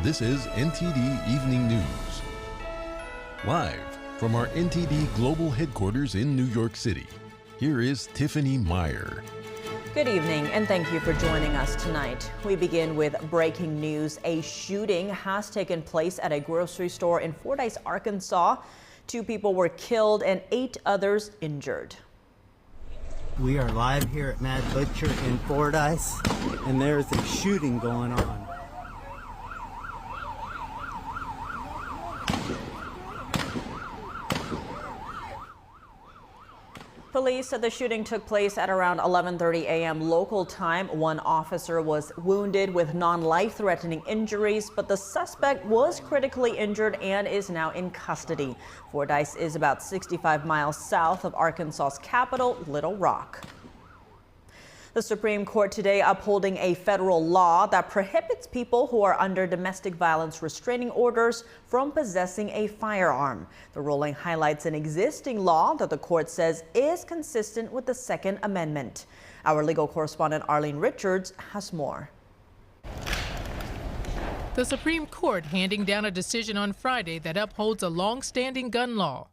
This is NTD Evening News. Live from our NTD Global Headquarters in New York City, here is Tiffany Meyer. Good evening, and thank you for joining us tonight. We begin with breaking news. A shooting has taken place at a grocery store in Fordyce, Arkansas. 2 people were killed and 8 others injured. We are live here at Mad Butcher in Fordyce, and there's a shooting going on. Police said the shooting took place at around 11:30 a.m. local time. 1 officer was wounded with non-life-threatening injuries, but the suspect was critically injured and is now in custody. Fordyce is about 65 miles south of Arkansas's capital, Little Rock. The Supreme Court today upholding a federal law that prohibits people who are under domestic violence restraining orders from possessing a firearm. The ruling highlights an existing law that the court says is consistent with the Second Amendment. Our legal correspondent Arlene Richards has more. The Supreme Court handing down a decision on Friday that upholds a long-standing gun law.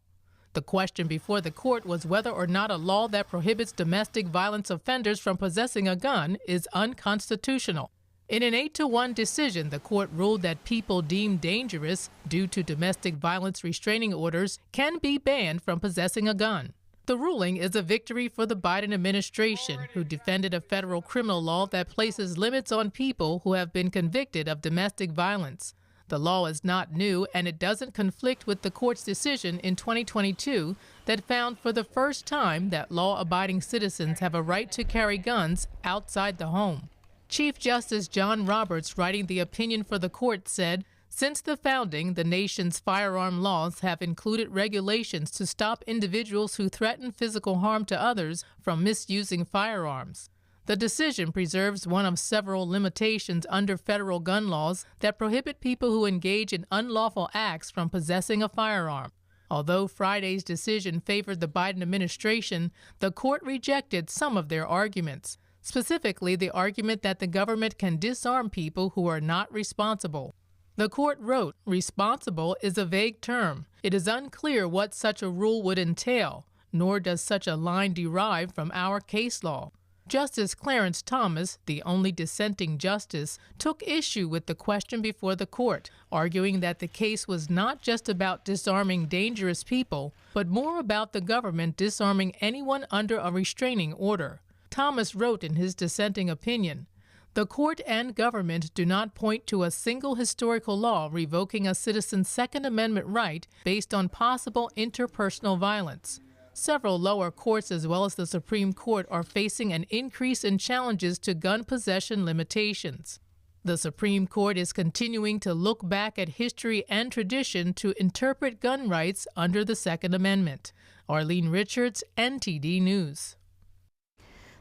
The question before the court was whether or not a law that prohibits domestic violence offenders from possessing a gun is unconstitutional. In an 8-1 decision, the court ruled that people deemed dangerous due to domestic violence restraining orders can be banned from possessing a gun. The ruling is a victory for the Biden administration, who defended a federal criminal law that places limits on people who have been convicted of domestic violence. The law is not new, and it doesn't conflict with the court's decision in 2022 that found for the first time that law-abiding citizens have a right to carry guns outside the home. Chief Justice John Roberts, writing the opinion for the court, said, "Since the founding, the nation's firearm laws have included regulations to stop individuals who threaten physical harm to others from misusing firearms." The decision preserves one of several limitations under federal gun laws that prohibit people who engage in unlawful acts from possessing a firearm. Although Friday's decision favored the Biden administration, the court rejected some of their arguments, specifically the argument that the government can disarm people who are not responsible. The court wrote, "Responsible is a vague term. It is unclear what such a rule would entail, nor does such a line derive from our case law." Justice Clarence Thomas, the only dissenting justice, took issue with the question before the court, arguing that the case was not just about disarming dangerous people, but more about the government disarming anyone under a restraining order. Thomas wrote in his dissenting opinion, "The court and government do not point to a single historical law revoking a citizen's Second Amendment right based on possible interpersonal violence." Several lower courts as well as the Supreme Court are facing an increase in challenges to gun possession limitations. The Supreme Court is continuing to look back at history and tradition to interpret gun rights under the Second Amendment. Arlene Richards, NTD News.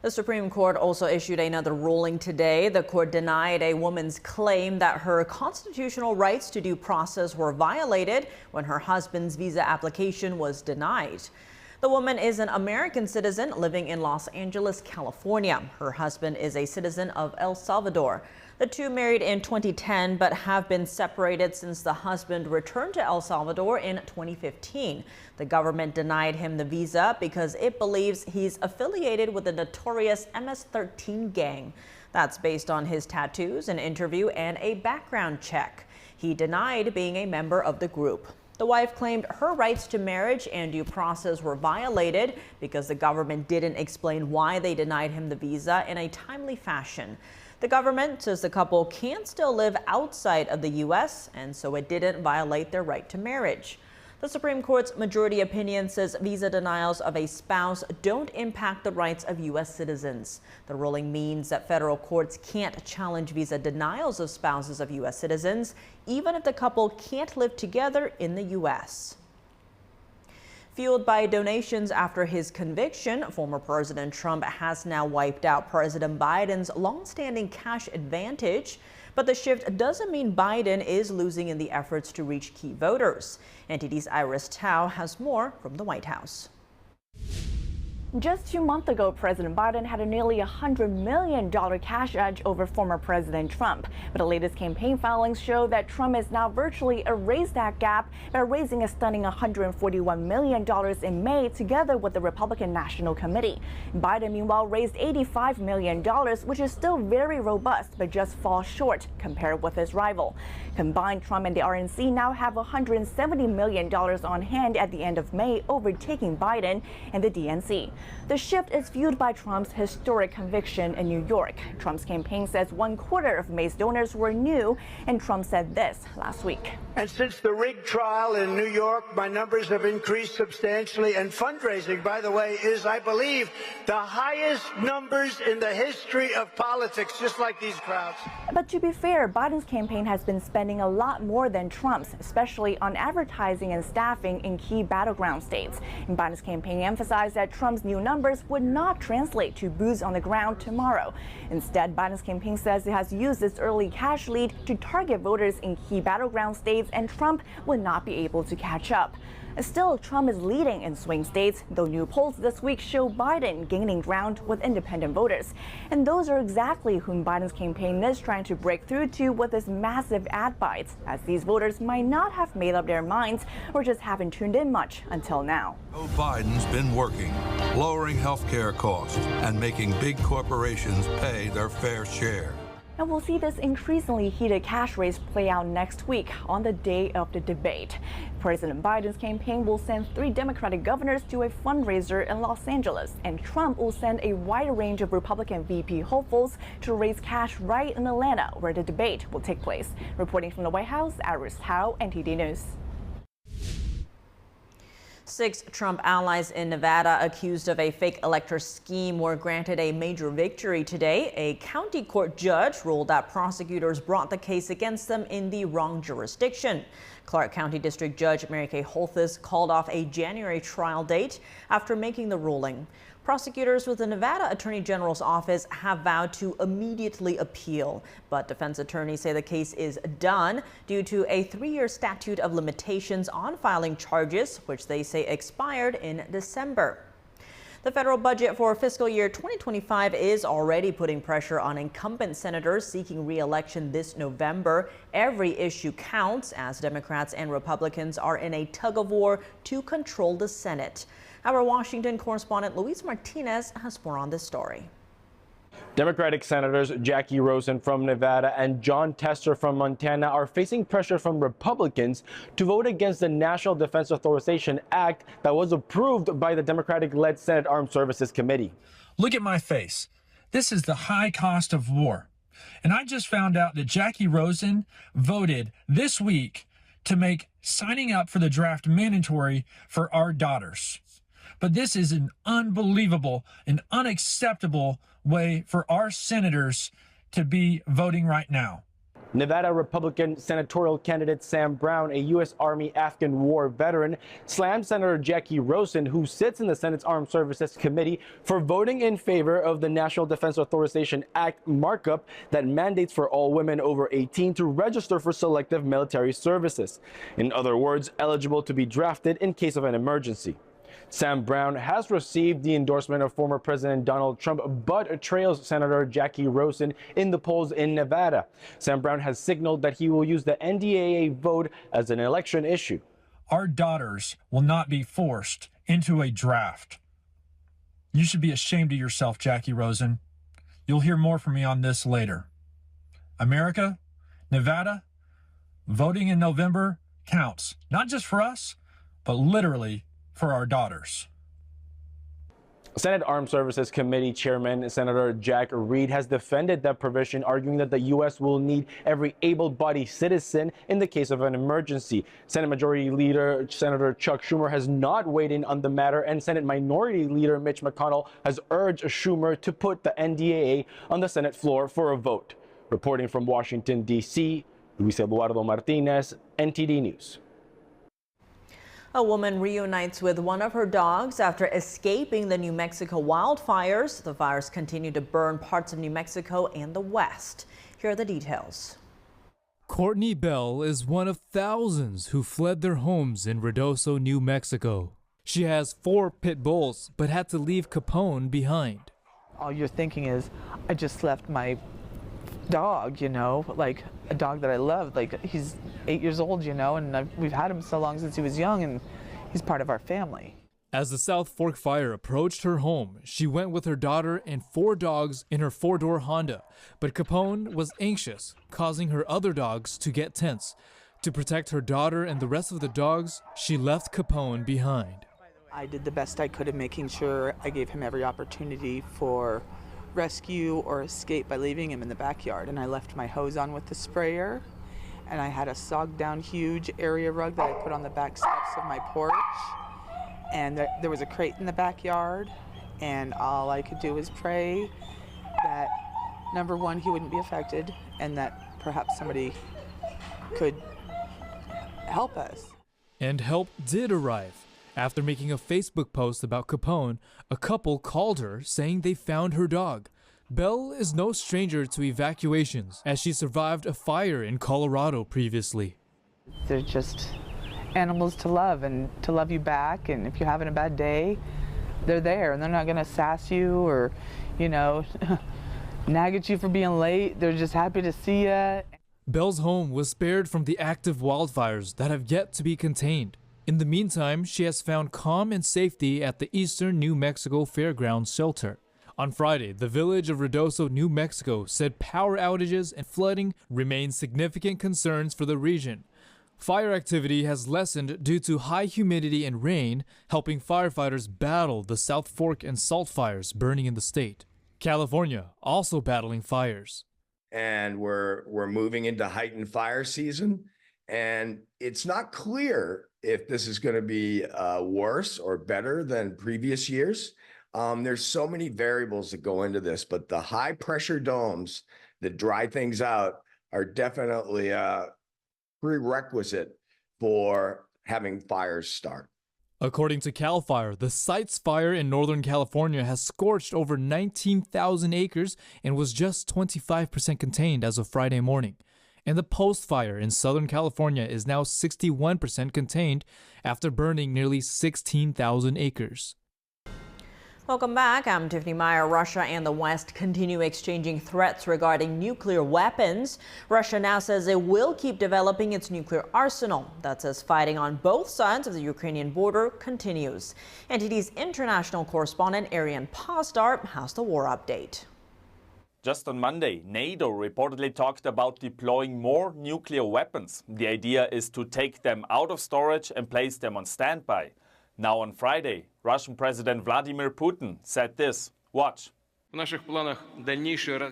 The Supreme Court also issued another ruling today. The court denied a woman's claim that her constitutional rights to due process were violated when her husband's visa application was denied. The woman is an American citizen living in Los Angeles, California. Her husband is a citizen of El Salvador. The two married in 2010 but have been separated since the husband returned to El Salvador in 2015. The government denied him the visa because it believes he's affiliated with the notorious MS-13 gang. That's based on his tattoos, an interview, and a background check. He denied being a member of the group. The wife claimed her rights to marriage and due process were violated because the government didn't explain why they denied him the visa in a timely fashion. The government says the couple can still live outside of the U.S., and so it didn't violate their right to marriage. The Supreme Court's majority opinion says visa denials of a spouse don't impact the rights of U.S. citizens. The ruling means that federal courts can't challenge visa denials of spouses of U.S. citizens, even if the couple can't live together in the U.S. Fueled by donations after his conviction, former President Trump has now wiped out President Biden's long-standing cash advantage. But the shift doesn't mean Biden is losing in the efforts to reach key voters. NTD's Iris Tao has more from the White House. Just 2 months ago, President Biden had a nearly $100 million cash edge over former President Trump. But the latest campaign filings show that Trump has now virtually erased that gap by raising a stunning $141 million in May together with the Republican National Committee. Biden, meanwhile, raised $85 million, which is still very robust, but just falls short compared with his rival. Combined, Trump and the RNC now have $170 million on hand at the end of May, overtaking Biden and the DNC. The shift is fueled by Trump's historic conviction in New York. Trump's campaign says 1/4 of May's donors were new, and Trump said this last week. And since the rigged trial in New York, my numbers have increased substantially, and fundraising, by the way, is, I believe, the highest numbers in the history of politics, just like these crowds. But to be fair, Biden's campaign has been spending a lot more than Trump's, especially on advertising and staffing in key battleground states. And Biden's campaign emphasized that Trump's new numbers would not translate to boots on the ground tomorrow. Instead, Biden's campaign says it has used its early cash lead to target voters in key battleground states, and Trump would not be able to catch up. Still, Trump is leading in swing states, though new polls this week show Biden gaining ground with independent voters. And those are exactly whom Biden's campaign is trying to break through to with his massive ad bites, as these voters might not have made up their minds or just haven't tuned in much until now. Joe Biden's been working, lowering health care costs and making big corporations pay their fair share. And we'll see this increasingly heated cash race play out next week on the day of the debate. President Biden's campaign will send 3 Democratic governors to a fundraiser in Los Angeles, and Trump will send a wide range of Republican VP hopefuls to raise cash right in Atlanta, where the debate will take place. Reporting from the White House, Iris Howe, NTD News. 6 Trump allies in Nevada accused of a fake elector scheme were granted a major victory today. A county court judge ruled that prosecutors brought the case against them in the wrong jurisdiction. Clark County District Judge Mary Kay Holthus called off a January trial date after making the ruling. Prosecutors with the Nevada Attorney General's office have vowed to immediately appeal, but defense attorneys say the case is done due to a 3-year statute of limitations on filing charges, which they say expired in December. The federal budget for fiscal year 2025 is already putting pressure on incumbent senators seeking re-election this November. Every issue counts as Democrats and Republicans are in a tug-of-war to control the Senate. Our Washington correspondent Luis Martinez has more on this story. Democratic Senators Jackie Rosen from Nevada and John Tester from Montana are facing pressure from Republicans to vote against the National Defense Authorization Act that was approved by the Democratic-led Senate Armed Services Committee. Look at my face. This is the high cost of war. And I just found out that Jackie Rosen voted this week to make signing up for the draft mandatory for our daughters. But this is an unbelievable and unacceptable way for our senators to be voting right now. Nevada Republican senatorial candidate Sam Brown, a U.S. Army Afghan war veteran, slammed Senator Jackie Rosen, who sits in the Senate's Armed Services Committee, for voting in favor of the National Defense Authorization Act markup that mandates for all women over 18 to register for selective military services. In other words, eligible to be drafted in case of an emergency. Sam Brown has received the endorsement of former President Donald Trump, but trails Senator Jackie Rosen in the polls in Nevada. Sam Brown has signaled that he will use the NDAA vote as an election issue. Our daughters will not be forced into a draft. You should be ashamed of yourself, Jackie Rosen. You'll hear more from me on this later. America, Nevada, voting in November counts, not just for us, but literally for our daughters. Senate Armed Services Committee Chairman Senator Jack Reed has defended that provision, arguing that the U.S. will need every able-bodied citizen in the case of an emergency. Senate Majority Leader Senator Chuck Schumer has not weighed in on the matter, and Senate Minority Leader Mitch McConnell has urged Schumer to put the NDAA on the Senate floor for a vote. Reporting from Washington, D.C., Luis Eduardo Martinez, NTD News. A woman reunites with one of her dogs after escaping the New Mexico wildfires. The fires continue to burn parts of New Mexico and the West. Here are the details. Courtney Bell is one of thousands who fled their homes in Ruidoso, New Mexico. She has 4 pit bulls, but had to leave Capone behind. All you're thinking is, I just left my dog, like a dog that I love. Like, he's 8 years old, and we've had him so long since he was young, and he's part of our family. As the South Fork fire approached her home, she went with her daughter and 4 dogs in her 4-door Honda. But Capone was anxious, causing her other dogs to get tense. To protect her daughter and the rest of the dogs, she left Capone behind. I did the best I could in making sure I gave him every opportunity for rescue or escape by leaving him in the backyard. And I left my hose on with the sprayer, and I had a sogged down huge area rug that I put on the back steps of my porch. And there was a crate in the backyard, and all I could do was pray that, number one, he wouldn't be affected, and that perhaps somebody could help us. And help did arrive. After making a Facebook post about Capone, a couple called her saying they found her dog. Belle is no stranger to evacuations, as she survived a fire in Colorado previously. They're just animals to love and to love you back, and if you're having a bad day, they're there, and they're not going to sass you or, nag at you for being late. They're just happy to see you. Belle's home was spared from the active wildfires that have yet to be contained. In the meantime, she has found calm and safety at the Eastern New Mexico Fairgrounds shelter. On Friday, the village of Ruidoso, New Mexico said power outages and flooding remain significant concerns for the region. Fire activity has lessened due to high humidity and rain, helping firefighters battle the South Fork and salt fires burning in the state. California also battling fires. And we're moving into heightened fire season, and it's not clear if this is going to be worse or better than previous years. There's so many variables that go into this, but the high pressure domes that dry things out are definitely a prerequisite for having fires start. According to CAL FIRE, the Sites fire in Northern California has scorched over 19,000 acres and was just 25% contained as of Friday morning. And the Post fire in Southern California is now 61% contained after burning nearly 16,000 acres. Welcome back. I'm Tiffany Meyer. Russia and the West continue exchanging threats regarding nuclear weapons. Russia now says it will keep developing its nuclear arsenal. That says fighting on both sides of the Ukrainian border continues. NTD's international correspondent Ariane Postar has the war update. Just on Monday, NATO reportedly talked about deploying more nuclear weapons. The idea is to take them out of storage and place them on standby. Now on Friday, Russian President Vladimir Putin said this. Watch.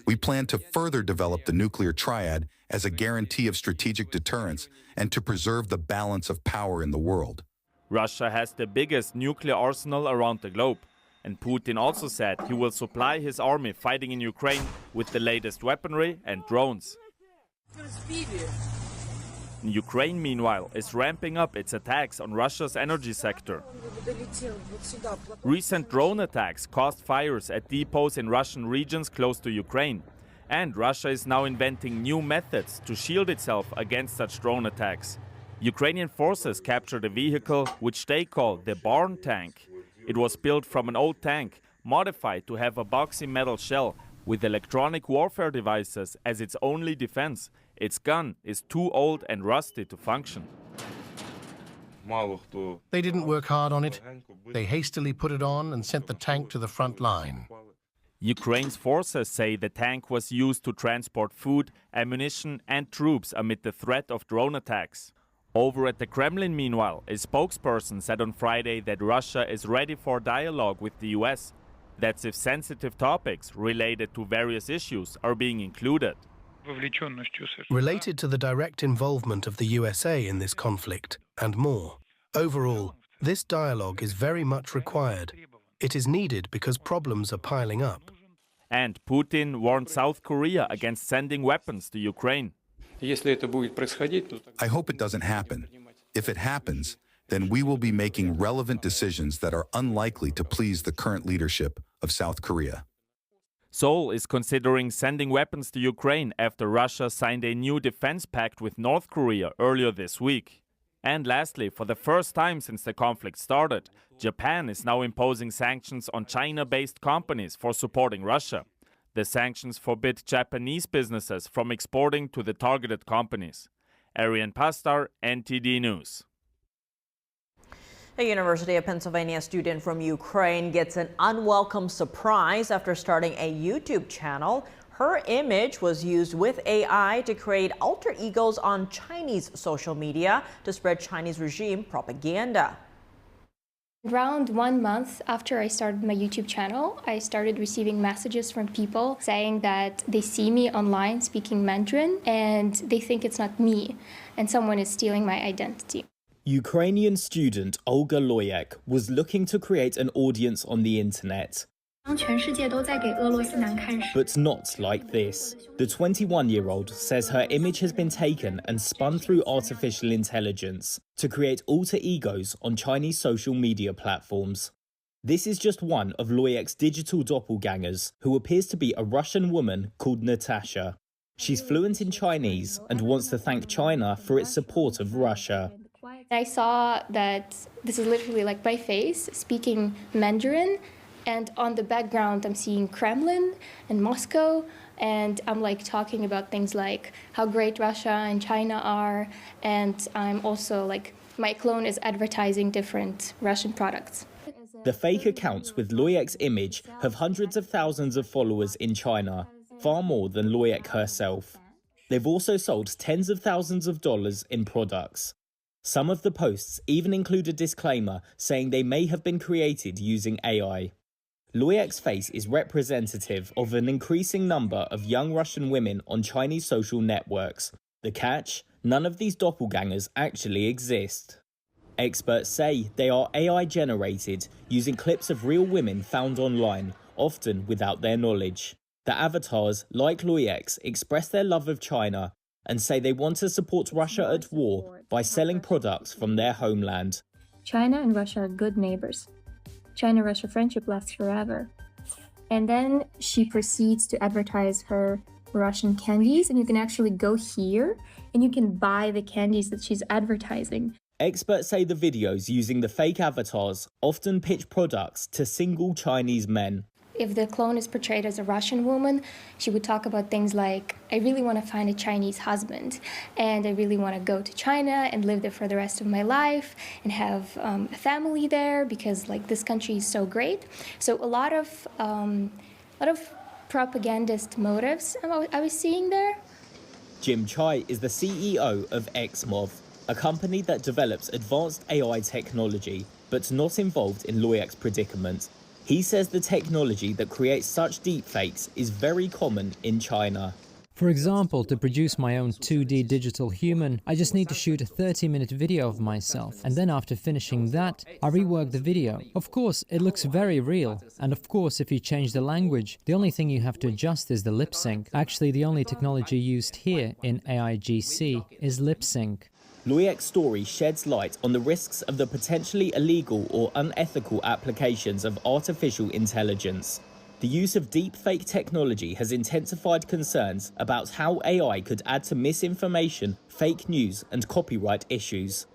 We plan to further develop the nuclear triad as a guarantee of strategic deterrence and to preserve the balance of power in the world. Russia has the biggest nuclear arsenal around the globe. And Putin also said he will supply his army fighting in Ukraine with the latest weaponry and drones. Ukraine, meanwhile, is ramping up its attacks on Russia's energy sector. Recent drone attacks caused fires at depots in Russian regions close to Ukraine. And Russia is now inventing new methods to shield itself against such drone attacks. Ukrainian forces captured a vehicle which they call the barn tank. It was built from an old tank, modified to have a boxy metal shell with electronic warfare devices as its only defense. Its gun is too old and rusty to function. They didn't work hard on it. They hastily put it on and sent the tank to the front line. Ukraine's forces say the tank was used to transport food, ammunition and troops amid the threat of drone attacks. Over at the Kremlin, meanwhile, a spokesperson said on Friday that Russia is ready for dialogue with the US. That's if sensitive topics related to various issues are being included. Related to the direct involvement of the USA in this conflict, and more. Overall, this dialogue is very much required. It is needed because problems are piling up. And Putin warned South Korea against sending weapons to Ukraine. I hope it doesn't happen. If it happens, then we will be making relevant decisions that are unlikely to please the current leadership of South Korea. Seoul is considering sending weapons to Ukraine after Russia signed a new defense pact with North Korea earlier this week. And lastly, for the first time since the conflict started, Japan is now imposing sanctions on China-based companies for supporting Russia. The sanctions forbid Japanese businesses from exporting to the targeted companies. Arian Pastar, NTD News. A University of Pennsylvania student from Ukraine gets an unwelcome surprise after starting a YouTube channel. Her image was used with AI to create alter egos on Chinese social media to spread Chinese regime propaganda. Around 1 month after I started my YouTube channel, I started receiving messages from people saying that they see me online speaking Mandarin and they think it's not me and someone is stealing my identity. Ukrainian student Olga Loyek was looking to create an audience on the internet. But not like this. The 21-year-old says her image has been taken and spun through artificial intelligence to create alter egos on Chinese social media platforms. This is just one of Loyek's digital doppelgangers, who appears to be a Russian woman called Natasha. She's fluent in Chinese and wants to thank China for its support of Russia. I saw that this is literally like my face speaking Mandarin, and on the background I'm seeing Kremlin and Moscow, and I'm like talking about things like how great Russia and China are, and I'm also like, my clone is advertising different Russian products. The fake accounts with Loyek's image have hundreds of thousands of followers in China, far more than Loyek herself. They've also sold tens of thousands of dollars in products. Some of the posts even include a disclaimer saying they may have been created using AI. Loyek's face is representative of an increasing number of young Russian women on Chinese social networks. The catch? None of these doppelgangers actually exist. Experts say they are AI-generated, using clips of real women found online, often without their knowledge. The avatars, like Loyek's, express their love of China and say they want to support Russia at war by selling products from their homeland. China and Russia are good neighbors. China-Russia friendship lasts forever. And then she proceeds to advertise her Russian candies, and you can actually go here and you can buy the candies that she's advertising. Experts say the videos using the fake avatars often pitch products to single Chinese men. If the clone is portrayed as a Russian woman, she would talk about things like, I really want to find a Chinese husband, and I really want to go to China and live there for the rest of my life and have a family there because like this country is so great. So a lot of propagandist motives I was seeing there. Jim Chai is the CEO of XMOV, a company that develops advanced AI technology, but not involved in Loyek's predicament. He says the technology that creates such deepfakes is very common in China. For example, to produce my own 2D digital human, I just need to shoot a 30-minute video of myself, and then after finishing that, I rework the video. Of course, it looks very real, and of course, if you change the language, the only thing you have to adjust is the lip sync. Actually, the only technology used here in AIGC is lip sync. Loyek's story sheds light on the risks of the potentially illegal or unethical applications of artificial intelligence. The use of deepfake technology has intensified concerns about how AI could add to misinformation, fake news, and copyright issues.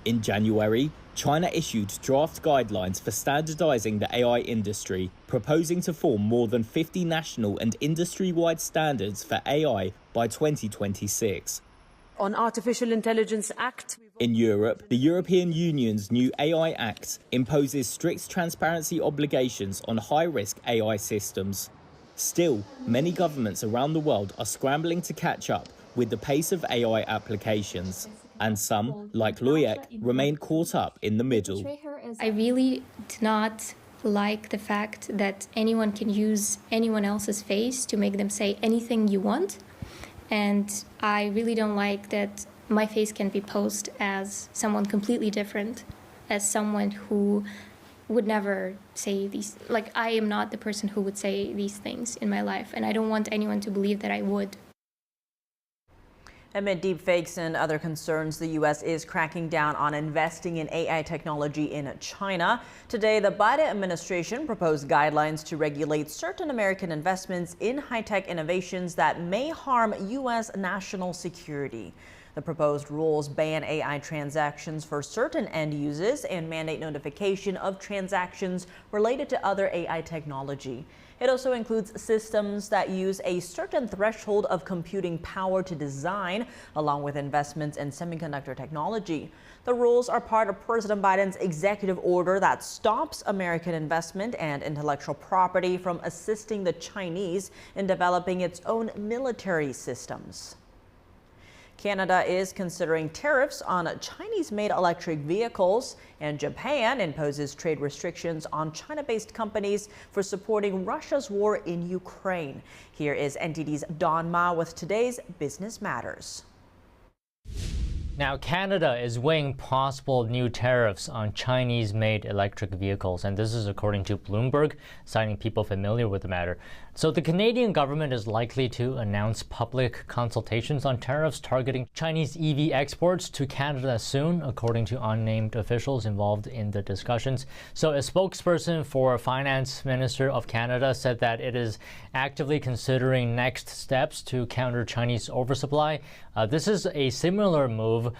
In January, China issued draft guidelines for standardizing the AI industry, proposing to form more than 50 national and industry-wide standards for AI by 2026. On Artificial Intelligence Act. In Europe, the European Union's new AI Act imposes strict transparency obligations on high-risk AI systems. Still, many governments around the world are scrambling to catch up with the pace of AI applications, and some, like Loyek, remain caught up in the middle. I really do not like the fact that anyone can use anyone else's face to make them say anything you want. And I really don't like that my face can be posed as someone completely different, as someone who would never say these, like I am not the person who would say these things in my life, and I don't want anyone to believe that I would. Amid deepfakes and other concerns, the U.S. is cracking down on investing in AI technology in China. Today, the Biden administration proposed guidelines to regulate certain American investments in high-tech innovations that may harm U.S. national security. The proposed rules ban AI transactions for certain end users and mandate notification of transactions related to other AI technology. It also includes systems that use a certain threshold of computing power to design, along with investments in semiconductor technology. The rules are part of President Biden's executive order that stops American investment and intellectual property from assisting the Chinese in developing its own military systems. Canada is considering tariffs on Chinese-made electric vehicles, and Japan imposes trade restrictions on China-based companies for supporting Russia's war in Ukraine. Here is NTD's Don Ma with today's Business Matters. Now, Canada is weighing possible new tariffs on Chinese-made electric vehicles, and this is according to Bloomberg, citing people familiar with the matter. So the Canadian government is likely to announce public consultations on tariffs targeting Chinese EV exports to Canada soon, according to unnamed officials involved in the discussions. So a spokesperson for Finance Minister of Canada said that it is actively considering next steps to counter Chinese oversupply. This is a similar move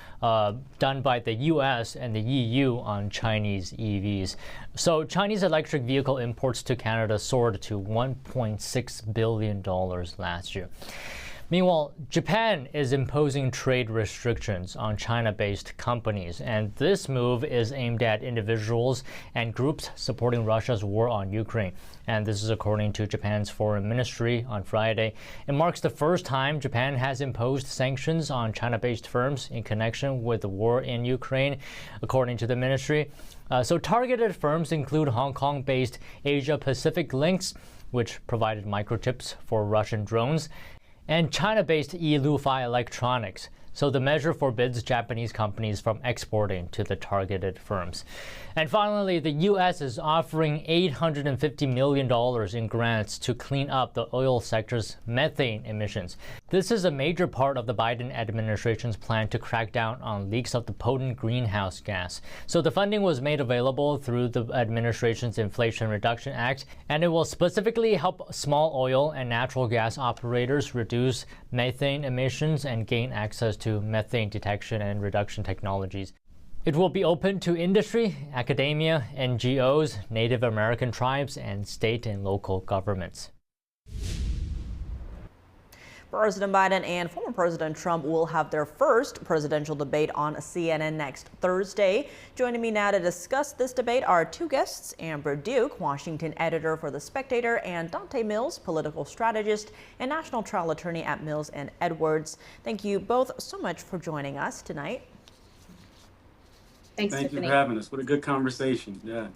done by the US and the EU on Chinese EVs. So Chinese electric vehicle imports to Canada soared to $1.6 billion last year. Meanwhile, Japan is imposing trade restrictions on China-based companies, and this move is aimed at individuals and groups supporting Russia's war on Ukraine. And this is according to Japan's foreign ministry on Friday. It marks the first time Japan has imposed sanctions on China-based firms in connection with the war in Ukraine, according to the ministry. So targeted firms include Hong Kong-based Asia Pacific Links, which provided microchips for Russian drones, and China-based Elufi Electronics. So the measure forbids Japanese companies from exporting to the targeted firms. And finally, the U.S. is offering $850 million in grants to clean up the oil sector's methane emissions. This is a major part of the Biden administration's plan to crack down on leaks of the potent greenhouse gas. So the funding was made available through the administration's Inflation Reduction Act, and it will specifically help small oil and natural gas operators reduce methane emissions and gain access to methane detection and reduction technologies. It will be open to industry, academia, NGOs, Native American tribes, and state and local governments. President Biden and former President Trump will have their first presidential debate on CNN next Thursday. Joining me now to discuss this debate are two guests, Amber Duke, Washington editor for The Spectator, and Dante Mills, political strategist and national trial attorney at Mills and Edwards. Thank you both so much for joining us tonight. Thank you for having us. What a good conversation. Yeah.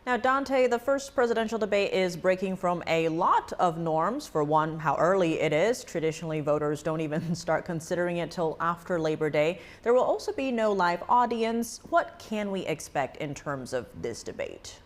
Now, Dante, the first presidential debate is breaking from a lot of norms. For one, how early it is. Traditionally, voters don't even start considering it till after Labor Day. There will also be no live audience. What can we expect in terms of this debate?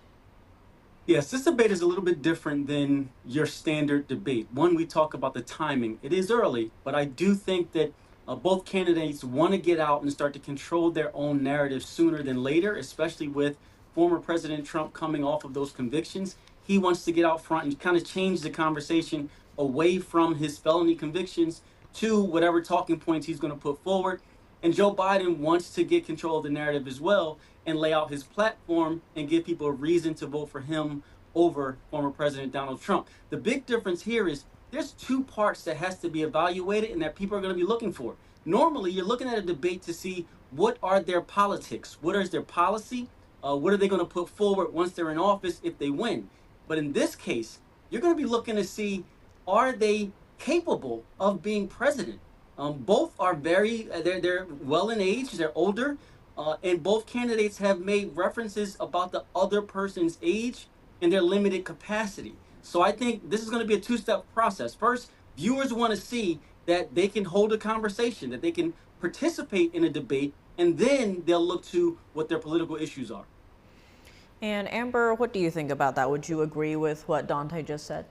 Yes, this debate is a little bit different than your standard debate. One, we talk about the timing. It is early, but I do think that both candidates want to get out and start to control their own narrative sooner than later, especially with former President Trump coming off of those convictions. He wants to get out front and kind of change the conversation away from his felony convictions to whatever talking points he's going to put forward. And Joe Biden wants to get control of the narrative as well and lay out his platform and give people a reason to vote for him over former President Donald Trump. The big difference here is there's two parts that has to be evaluated and that people are going to be looking for. Normally, you're looking at a debate to see what are their politics, what is their policy, what are they going to put forward once they're in office if they win. But in this case, you're going to be looking to see, are they capable of being president? Both are they're well in age, they're older, and both candidates have made references about the other person's age and their limited capacity. So I think this is going to be a two-step process. First, viewers want to see that they can hold a conversation, that they can participate in a debate, and then they'll look to what their political issues are. And Amber, what do you think about that? Would you agree with what Dante just said?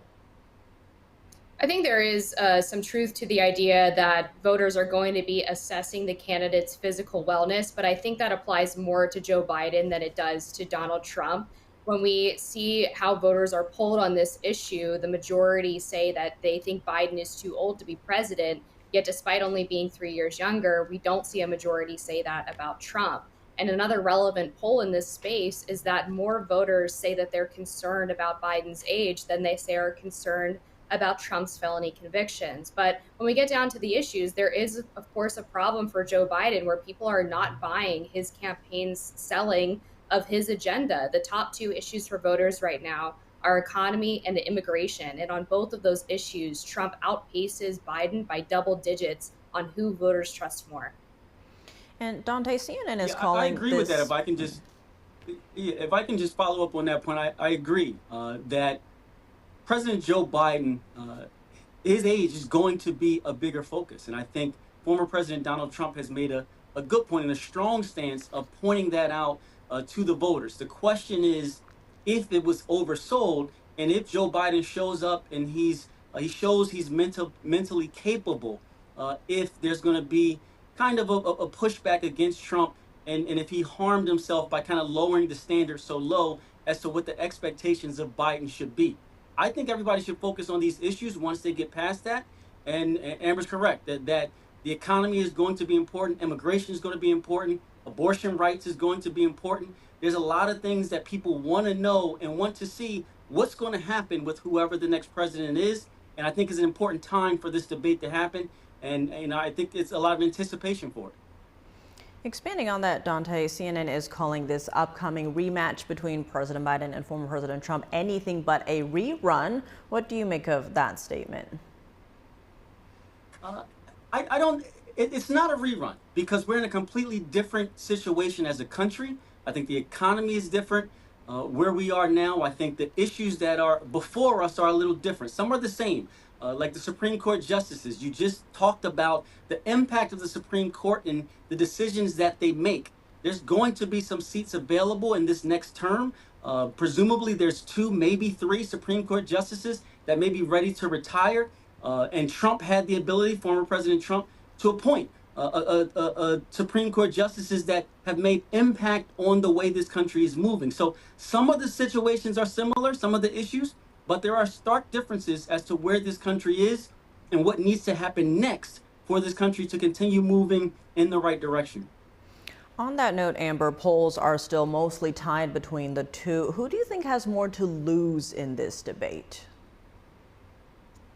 I think there is some truth to the idea that voters are going to be assessing the candidate's physical wellness, but I think that applies more to Joe Biden than it does to Donald Trump. When we see how voters are polled on this issue, the majority say that they think Biden is too old to be president. Yet despite only being 3 years younger, we don't see a majority say that about Trump. And another relevant poll in this space is that more voters say that they're concerned about Biden's age than they say are concerned about Trump's felony convictions. But when we get down to the issues, there is, of course, a problem for Joe Biden where people are not buying his campaign's selling of his agenda. The top two issues for voters right now are economy and immigration. And on both of those issues, Trump outpaces Biden by double digits on who voters trust more. And Dante, CNN is calling I agree with that. If I can just follow up on that point, I agree that President Joe Biden, his age is going to be a bigger focus. And I think former President Donald Trump has made a good point and a strong stance of pointing that out to the voters. The question is if it was oversold and if Joe Biden shows up and he shows he's mentally capable, if there's going to be kind of a pushback against Trump and if he harmed himself by kind of lowering the standard so low as to what the expectations of Biden should be. I think everybody should focus on these issues once they get past that. And Amber's correct that the economy is going to be important. Immigration is going to be important. Abortion rights is going to be important. There's a lot of things that people want to know and want to see what's going to happen with whoever the next president is. And I think it's an important time for this debate to happen. And I think it's a lot of anticipation for it. Expanding on that, Dante, CNN is calling this upcoming rematch between President Biden and former President Trump anything but a rerun. What do you make of that statement? I don't, it's not a rerun because we're in a completely different situation as a country. I think the economy is different. Where we are now, I think the issues that are before us are a little different. Some are the same. Like the Supreme Court justices, you just talked about the impact of the Supreme Court and the decisions that they make. There's going to be some seats available in this next term. Presumably there's 2, maybe 3 Supreme Court justices that may be ready to retire. And Trump had the ability, former President Trump, to appoint Supreme Court justices that have made impact on the way this country is moving. So some of the situations are similar, some of the issues, but there are stark differences as to where this country is and what needs to happen next for this country to continue moving in the right direction. On that note, Amber, polls are still mostly tied between the two. Who do you think has more to lose in this debate?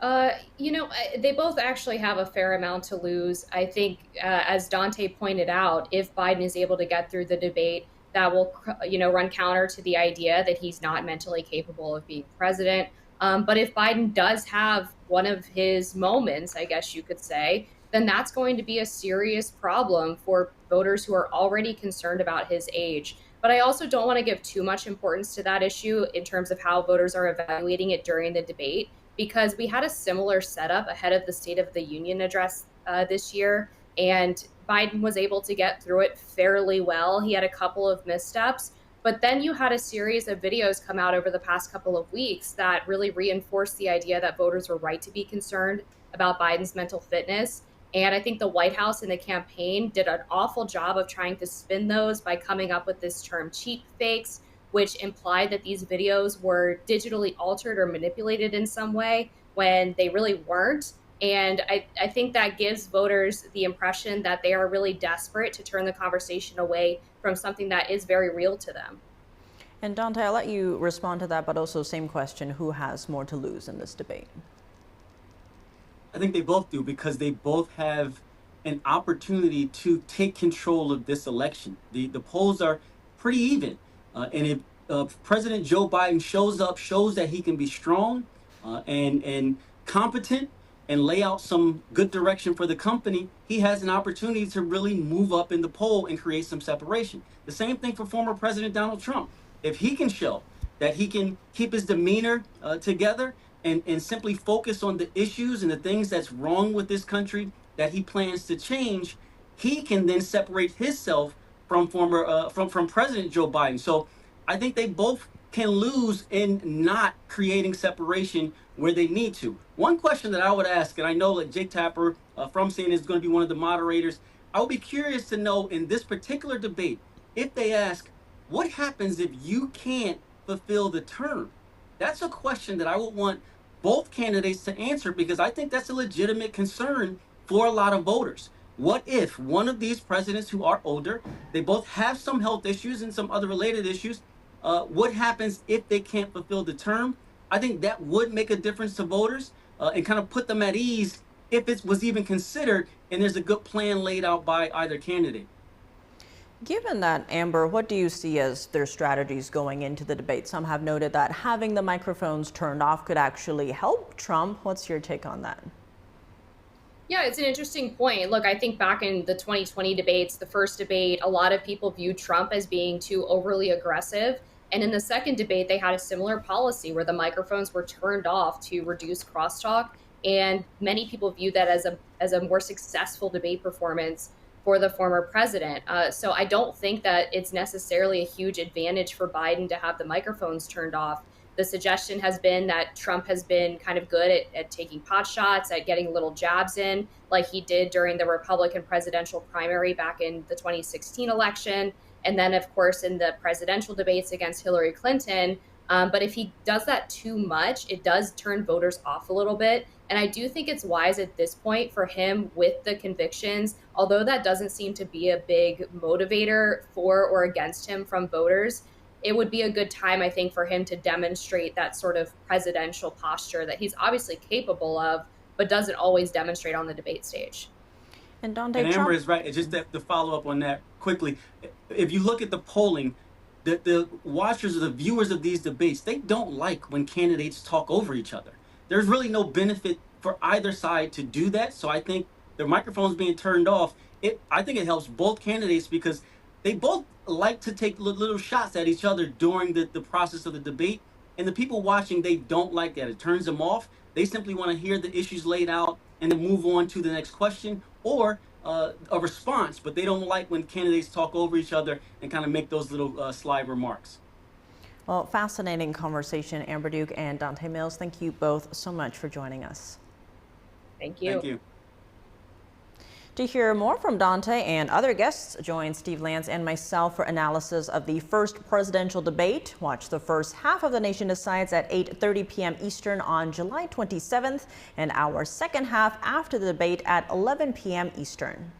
They both actually have a fair amount to lose. I think, as Dante pointed out, if Biden is able to get through the debate, that will, run counter to the idea that he's not mentally capable of being president. But if Biden does have one of his moments, I guess you could say, then that's going to be a serious problem for voters who are already concerned about his age. But I also don't want to give too much importance to that issue in terms of how voters are evaluating it during the debate, because we had a similar setup ahead of the State of the Union address this year, and Biden was able to get through it fairly well. He had a couple of missteps, but then you had a series of videos come out over the past couple of weeks that really reinforced the idea that voters were right to be concerned about Biden's mental fitness. And I think the White House and the campaign did an awful job of trying to spin those by coming up with this term cheap fakes, which implied that these videos were digitally altered or manipulated in some way when they really weren't. And I think that gives voters the impression that they are really desperate to turn the conversation away from something that is very real to them. And Dante, I'll let you respond to that, but also same question, who has more to lose in this debate? I think they both do because they both have an opportunity to take control of this election. The polls are pretty even. And if President Joe Biden shows that he can be strong and competent and lay out some good direction for the company, he has an opportunity to really move up in the poll and create some separation. The same thing for former President Donald Trump. If he can show that he can keep his demeanor together and simply focus on the issues and the things that's wrong with this country that he plans to change, he can then separate himself from from President Joe Biden. So I think they both can lose in not creating separation where they need to. One question that I would ask, and I know that Jake Tapper from CNN is going to be one of the moderators, I would be curious to know in this particular debate, if they ask, what happens if you can't fulfill the term? That's a question that I would want both candidates to answer because I think that's a legitimate concern for a lot of voters. What if one of these presidents who are older, they both have some health issues and some other related issues, what happens if they can't fulfill the term? I think that would make a difference to voters and kind of put them at ease if it was even considered and there's a good plan laid out by either candidate. Given that, Amber, what do you see as their strategies going into the debate? Some have noted that having the microphones turned off could actually help Trump. What's your take on that? Yeah, it's an interesting point. Look, I think back in the 2020 debates, the first debate, a lot of people viewed Trump as being too overly aggressive. And in the second debate, they had a similar policy where the microphones were turned off to reduce crosstalk. And many people viewed that as a more successful debate performance for the former president. So I don't think that it's necessarily a huge advantage for Biden to have the microphones turned off. The suggestion has been that Trump has been kind of good at taking pot shots, at getting little jabs in, like he did during the Republican presidential primary back in the 2016 election. And then, of course, in the presidential debates against Hillary Clinton. But if he does that too much, it does turn voters off a little bit. And I do think it's wise at this point for him with the convictions, although that doesn't seem to be a big motivator for or against him from voters. It would be a good time, I think, for him to demonstrate that sort of presidential posture that he's obviously capable of, but doesn't always demonstrate on the debate stage. And Amber is right. Just to follow up on that quickly, if you look at the polling, the watchers or the viewers of these debates, they don't like when candidates talk over each other. There's really no benefit for either side to do that. So I think the microphones being turned off, I think it helps both candidates because they both like to take little shots at each other during the process of the debate. And the people watching, they don't like that. It turns them off. They simply want to hear the issues laid out and then move on to the next question or a response. But they don't like when candidates talk over each other and kind of make those little sly remarks. Well, fascinating conversation, Amber Duke and Dante Mills. Thank you both so much for joining us. Thank you. Thank you. To hear more from Dante and other guests, join Steve Lance and myself for analysis of the first presidential debate. Watch the first half of The Nation Decides at 8:30 p.m. Eastern on July 27th and our second half after the debate at 11 p.m. Eastern.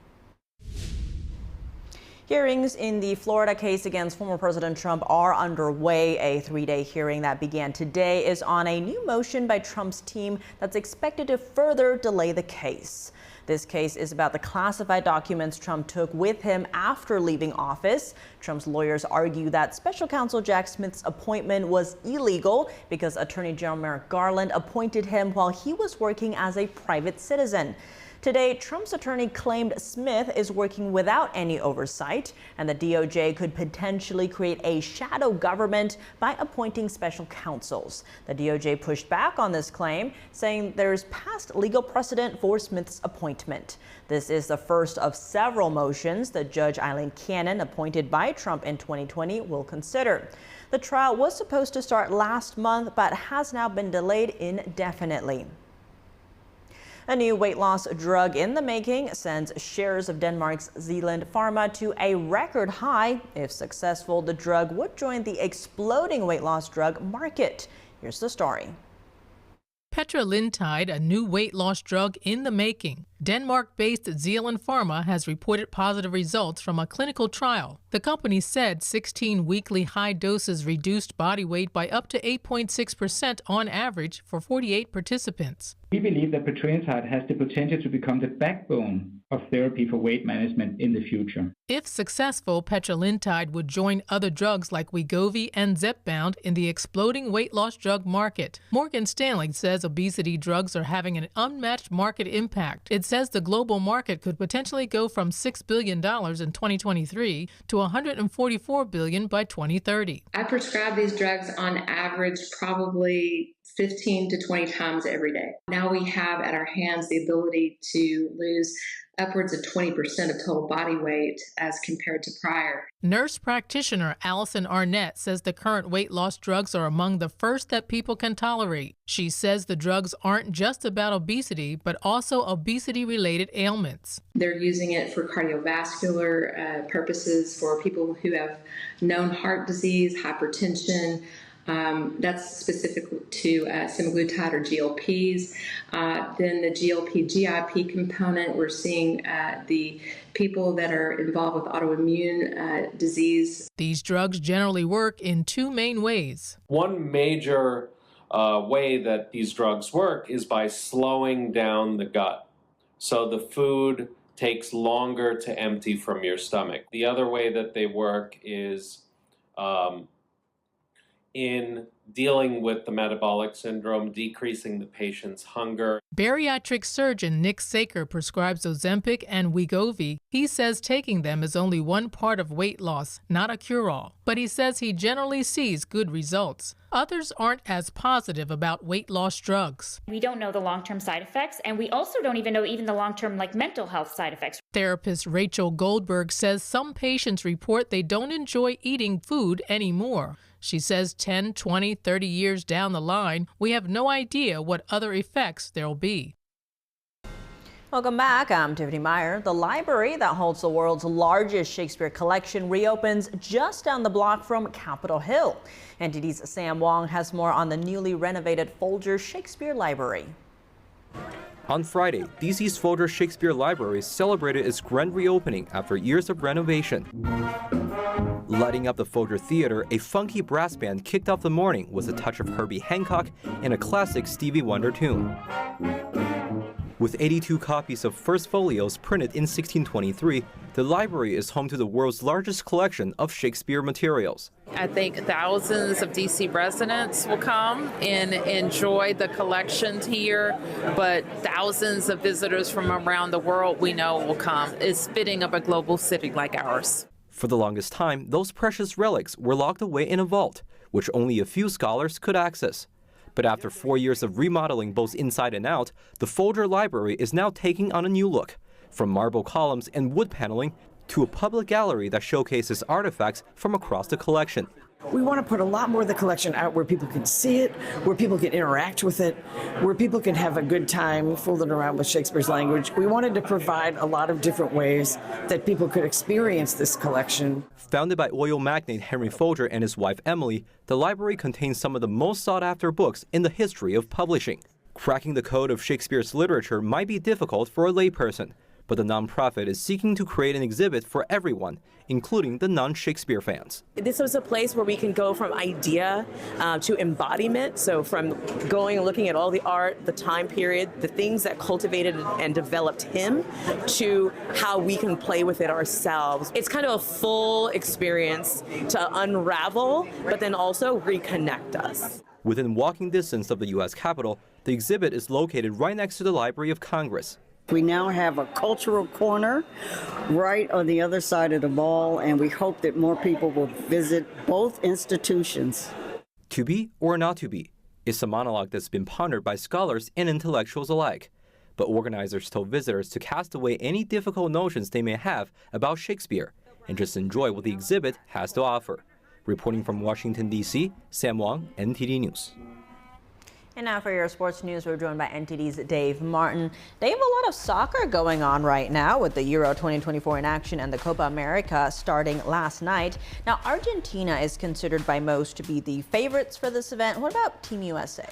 Hearings in the Florida case against former President Trump are underway. A three-day hearing that began today is on a new motion by Trump's team that's expected to further delay the case. This case is about the classified documents Trump took with him after leaving office. Trump's lawyers argue that Special Counsel Jack Smith's appointment was illegal because Attorney General Merrick Garland appointed him while he was working as a private citizen. Today, Trump's attorney claimed Smith is working without any oversight, and the DOJ could potentially create a shadow government by appointing special counsels. The DOJ pushed back on this claim, saying there's past legal precedent for Smith's appointment. This is the first of several motions that Judge Eileen Cannon, appointed by Trump in 2020, will consider. The trial was supposed to start last month, but has now been delayed indefinitely. A new weight loss drug in the making sends shares of Denmark's Zealand Pharma to a record high. If successful, the drug would join the exploding weight loss drug market. Here's the story. Petrelintide, a new weight loss drug in the making. Denmark-based Zealand Pharma has reported positive results from a clinical trial. The company said 16 weekly high doses reduced body weight by up to 8.6% on average for 48 participants. We believe that petrelintide has the potential to become the backbone of therapy for weight management in the future. If successful, petrelintide would join other drugs like Wegovy and Zepbound in the exploding weight loss drug market. Morgan Stanley says obesity drugs are having an unmatched market impact. It says the global market could potentially go from $6 billion in 2023 to $144 billion by 2030. I prescribe these drugs on average probably 15 to 20 times every day. Now we have at our hands the ability to lose upwards of 20% of total body weight as compared to prior. Nurse practitioner Allison Arnett says the current weight loss drugs are among the first that people can tolerate. She says the drugs aren't just about obesity, but also obesity-related ailments. They're using it for cardiovascular purposes for people who have known heart disease, hypertension, That's specific to semaglutide or GLPs. Then the GLP-GIP component, we're seeing the people that are involved with autoimmune disease. These drugs generally work in two main ways. One major way that these drugs work is by slowing down the gut. So the food takes longer to empty from your stomach. The other way that they work is in dealing with the metabolic syndrome, decreasing the patient's hunger. Bariatric surgeon Nick Saker prescribes Ozempic and Wegovy. He says taking them is only one part of weight loss, not a cure-all. But he says he generally sees good results. Others aren't as positive about weight loss drugs. We don't know the long-term side effects, and we also don't even know the long-term mental health side effects. Therapist Rachel Goldberg says some patients report they don't enjoy eating food anymore. She says 10, 20, 30 years down the line, we have no idea what other effects there'll be. Welcome back. I'm Tiffany Meyer. The library that holds the world's largest Shakespeare collection reopens just down the block from Capitol Hill. NTD's Sam Wong has more on the newly renovated Folger Shakespeare Library. On Friday, DC's Folger Shakespeare Library celebrated its grand reopening after years of renovation. Lighting up the Folger Theater, a funky brass band kicked off the morning with a touch of Herbie Hancock and a classic Stevie Wonder tune. With 82 copies of First Folios printed in 1623, the library is home to the world's largest collection of Shakespeare materials. I think thousands of DC residents will come and enjoy the collections here, but thousands of visitors from around the world we know will come. It's fitting of a global city like ours. For the longest time, those precious relics were locked away in a vault, which only a few scholars could access. But after 4 years of remodeling both inside and out, the Folger Library is now taking on a new look, from marble columns and wood paneling to a public gallery that showcases artifacts from across the collection. We want to put a lot more of the collection out where people can see it, where people can interact with it, where people can have a good time fooling around with Shakespeare's language. We wanted to provide a lot of different ways that people could experience this collection. Founded by oil magnate Henry Folger and his wife Emily, the library contains some of the most sought-after books in the history of publishing. Cracking the code of Shakespeare's literature might be difficult for a layperson, but the nonprofit is seeking to create an exhibit for everyone, including the non-Shakespeare fans. This was a place where we can go from idea to embodiment, so from going and looking at all the art, the time period, the things that cultivated and developed him, to how we can play with it ourselves. It's kind of a full experience to unravel, but then also reconnect us. Within walking distance of the U.S. Capitol, the exhibit is located right next to the Library of Congress. We now have a cultural corner right on the other side of the mall, and we hope that more people will visit both institutions. To be or not to be is a monologue that's been pondered by scholars and intellectuals alike. But organizers told visitors to cast away any difficult notions they may have about Shakespeare and just enjoy what the exhibit has to offer. Reporting from Washington, D.C., Sam Wong, NTD News. And now for your sports news, we're joined by NTD's Dave Martin. Dave, a lot of soccer going on right now with the Euro 2024 in action and the Copa America starting last night. Now, Argentina is considered by most to be the favorites for this event. What about Team USA?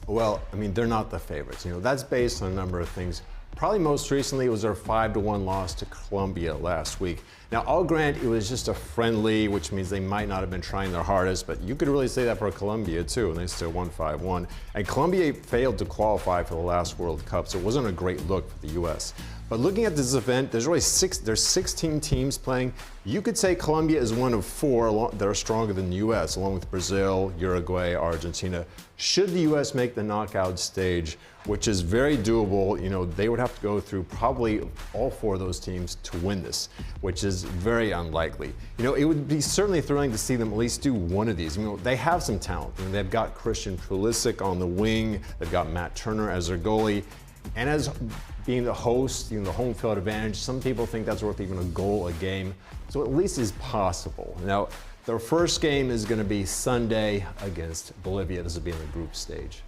Well, I mean, they're not the favorites. That's based on a number of things. Probably most recently, it was their 5-1 loss to Colombia last week. Now, I'll grant it was just a friendly, which means they might not have been trying their hardest, but you could really say that for Colombia, too, and they still won 5-1. And Colombia failed to qualify for the last World Cup, so it wasn't a great look for the U.S. But looking at this event, there's 16 teams playing. You could say Colombia is one of 4 that are stronger than the U.S., along with Brazil, Uruguay, Argentina. Should the U.S. make the knockout stage, which is very doable, they would have to go through probably all 4 of those teams to win this, which is very unlikely. It would be certainly thrilling to see them at least do one of these. They have some talent. They've got Christian Pulisic on the wing. They've got Matt Turner as their goalie. And as being the host, the home field advantage, some people think that's worth even a goal a game. So at least it's possible. Now, their first game is going to be Sunday against Bolivia. This will be in the group stage.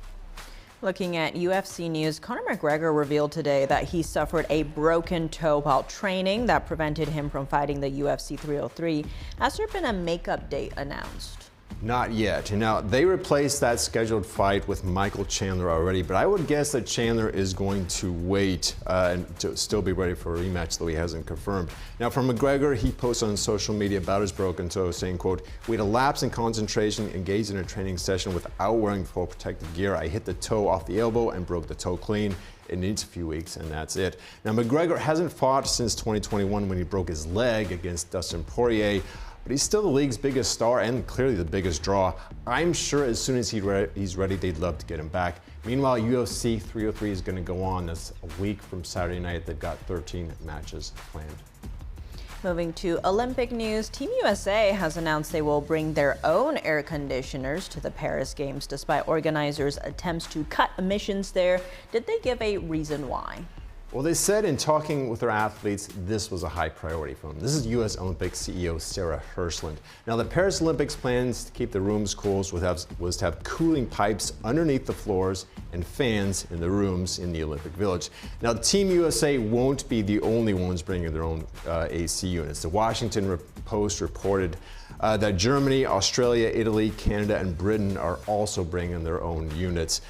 Looking at UFC news, Conor Mcgregor revealed today that he suffered a broken toe while training that prevented him from fighting the UFC 303. Has there been a makeup date announced? Not yet. Now, they replaced that scheduled fight with Michael Chandler already, but I would guess that Chandler is going to wait and to still be ready for a rematch, though he hasn't confirmed. Now, for McGregor, he posted on social media about his broken toe, saying, quote, "We had a lapse in concentration, engaged in a training session without wearing full protective gear. I hit the toe off the elbow and broke the toe clean. It needs a few weeks, and that's it." Now, McGregor hasn't fought since 2021 when he broke his leg against Dustin Poirier, but he's still the league's biggest star and clearly the biggest draw. I'm sure as soon as he's ready, they'd love to get him back. Meanwhile, UFC 303 is going to go on. That's a week from Saturday night. They've got 13 matches planned. Moving to Olympic news, Team USA has announced they will bring their own air conditioners to the Paris Games despite organizers' attempts to cut emissions there. Did they give a reason why? Well, they said in talking with their athletes, this was a high priority for them. This is U.S. Olympics CEO Sarah Hirshland. Now, the Paris Olympics plans to keep the rooms cool was to have cooling pipes underneath the floors and fans in the rooms in the Olympic Village. Now, Team USA won't be the only ones bringing their own AC units. The Washington Post reported that Germany, Australia, Italy, Canada, and Britain are also bringing their own units.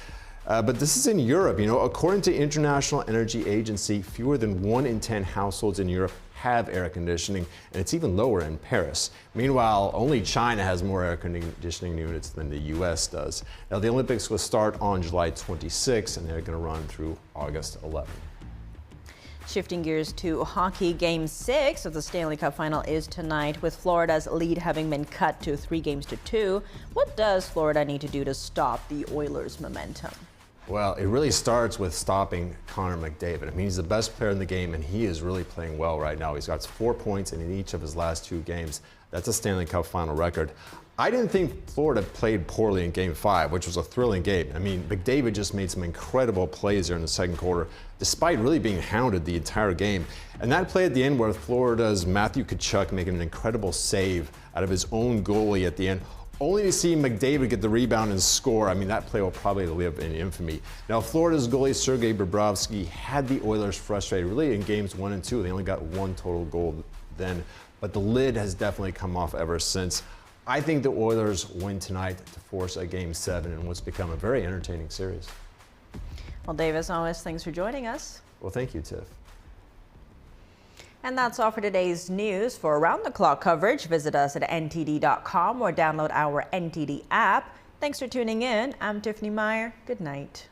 But this is in Europe. You know, according to International Energy Agency, fewer than 1 in 10 households in Europe have air conditioning, and it's even lower in Paris. Meanwhile, only China has more air conditioning units than the U.S. does. Now, the Olympics will start on July 26, and they're going to run through August 11. Shifting gears to hockey, Game 6 of the Stanley Cup Final is tonight, with Florida's lead having been cut to 3-2. What does Florida need to do to stop the Oilers' momentum? Well, it really starts with stopping Conor McDavid. I mean, he's the best player in the game, and he is really playing well right now. He's got 4 points in each of his last 2 games. That's a Stanley Cup Final record. I didn't think Florida played poorly in Game 5, which was a thrilling game. I mean, McDavid just made some incredible plays there in the second quarter, despite really being hounded the entire game. And that play at the end where Florida's Matthew Tkachuk making an incredible save out of his own goalie at the end, only to see McDavid get the rebound and score. I mean, that play will probably live in infamy. Now, Florida's goalie Sergei Bobrovsky had the Oilers frustrated really in games 1 and 2. They only got 1 total goal then, but the lid has definitely come off ever since. I think the Oilers win tonight to force a Game 7 in what's become a very entertaining series. Well, Dave, as always, thanks for joining us. Well, thank you, Tiff. And that's all for today's news. For around-the-clock coverage, visit us at ntd.com or download our NTD app. Thanks for tuning in. I'm Tiffany Meyer. Good night.